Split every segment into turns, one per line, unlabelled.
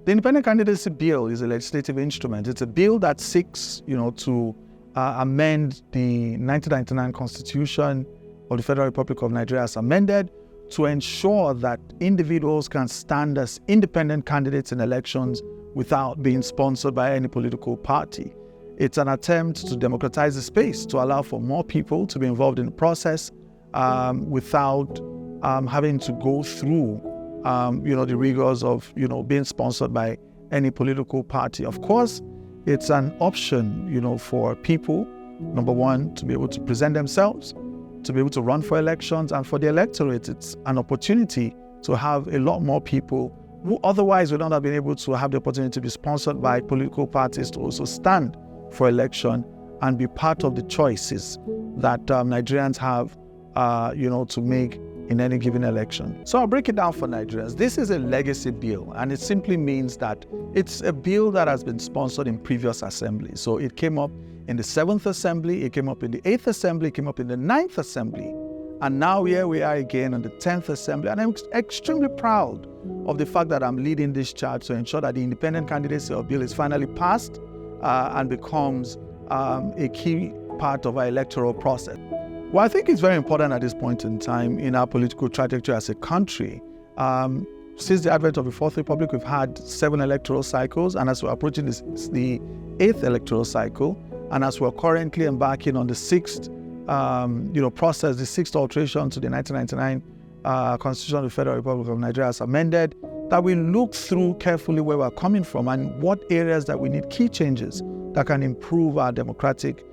The Independent Candidacy Bill is a legislative instrument. It's a bill that seeks, to amend the 1999 Constitution of the Federal Republic of Nigeria as amended to ensure that individuals can stand as independent candidates in elections without being sponsored by any political party. It's an attempt to democratize the space, to allow for more people to be involved in the process without having to go through, the rigors of, being sponsored by any political party. Of course, it's an option, for people, number one, to be able to present themselves, to be able to run for elections, and for the electorate, it's an opportunity to have a lot more people who otherwise would not have been able to have the opportunity to be sponsored by political parties to also stand for election and be part of the choices that Nigerians have, to make in any given election. So I'll break it down for Nigerians. This is a legacy bill, and it simply means that it's a bill that has been sponsored in previous assemblies. So it came up in the 7th Assembly, it came up in the 8th Assembly, it came up in the 9th Assembly, and now here we are again on the 10th Assembly. And I'm extremely proud of the fact that I'm leading this charge to ensure that the Independent Candidacy Bill is finally passed and becomes a key part of our electoral process. Well, I think it's very important at this point in time in our political trajectory as a country. Since the advent of the Fourth Republic, we've had 7 electoral cycles, and as we're approaching the 8th electoral cycle, and as we're currently embarking on the 6th, process, the 6th alteration to the 1999 Constitution of the Federal Republic of Nigeria as amended, that we look through carefully where we're coming from and what areas that we need key changes that can improve our democratic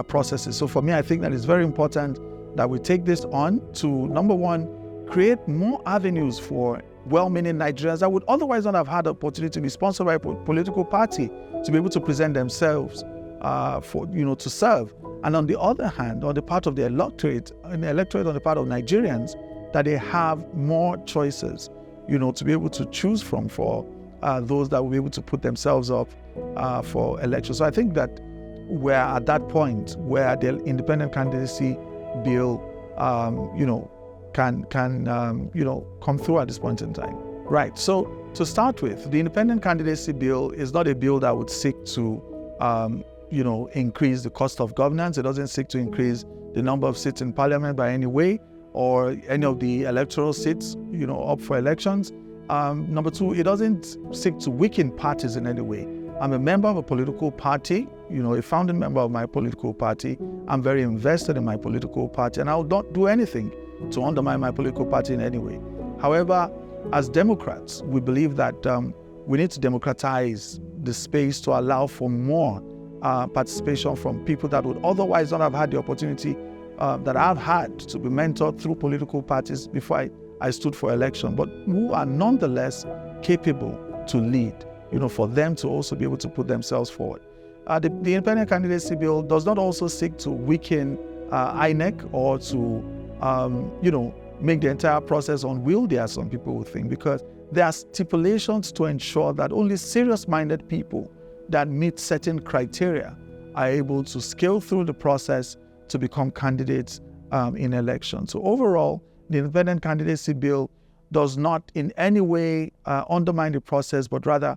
processes. So for me, I think that it's very important that we take this on to, number one, create more avenues for well-meaning Nigerians that would otherwise not have had the opportunity to be sponsored by a political party to be able to present themselves to serve. And on the other hand, on the part of the electorate, on the part of Nigerians, that they have more choices, to be able to choose from for those that will be able to put themselves up for election. So I think that we're at that point where the Independent Candidacy Bill, can come through at this point in time. Right. So to start with, the Independent Candidacy Bill is not a bill that would seek to, increase the cost of governance. It doesn't seek to increase the number of seats in Parliament by any way, or any of the electoral seats, up for elections. Number two, it doesn't seek to weaken parties in any way. I'm a member of a political party, a founding member of my political party. I'm very invested in my political party, and I will not do anything to undermine my political party in any way. However, as Democrats, we believe that we need to democratize the space to allow for more participation from people that would otherwise not have had the opportunity that I've had to be mentored through political parties before I stood for election, but who are nonetheless capable to lead, for them to also be able to put themselves forward. The Independent Candidacy Bill does not also seek to weaken INEC or to, make the entire process unwieldy, as some people would think, because there are stipulations to ensure that only serious-minded people that meet certain criteria are able to scale through the process to become candidates in elections. So overall, the Independent Candidacy Bill does not in any way undermine the process, but rather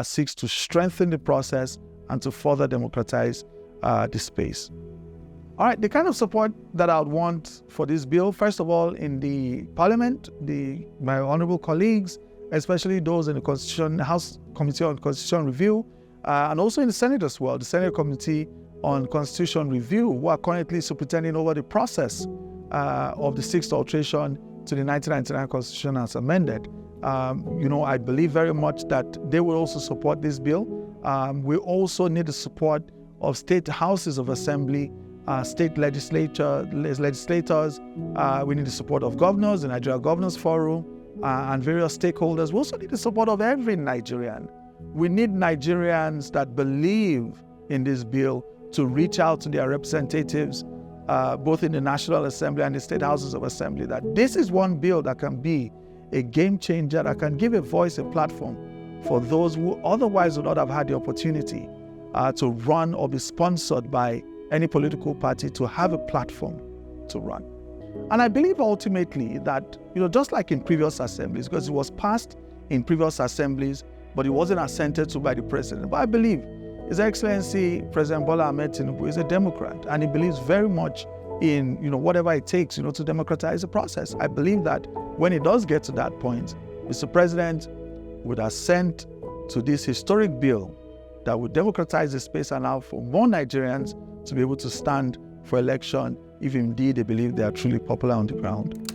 seeks to strengthen the process and to further democratize the space. All right, the kind of support that I would want for this bill, first of all, in the Parliament, my honorable colleagues, especially those in the House Committee on Constitutional Review, and also in the Senate as well, the Senate Committee on Constitutional Review, who are currently superintending over the process of the 6th alteration to the 1999 Constitution as amended. I believe very much that they will also support this bill. We also need the support of state houses of assembly, state legislators. We need the support of governors, the Nigeria Governors Forum, and various stakeholders. We also need the support of every Nigerian. We need Nigerians that believe in this bill to reach out to their representatives, both in the National Assembly and the state houses of assembly, that this is one bill that can be a game changer, that can give a voice, a platform for those who otherwise would not have had the opportunity to run or be sponsored by any political party, to have a platform to run. And I believe ultimately that, just like in previous assemblies, because it was passed in previous assemblies but it wasn't assented to by the president. But I believe His Excellency President Bola Ahmed Tinubu is a Democrat, and he believes very much in whatever it takes to democratize the process. I believe that when it does get to that point, Mr. President would assent to this historic bill that would democratize the space and allow for more Nigerians to be able to stand for election if indeed they believe they are truly popular on the ground.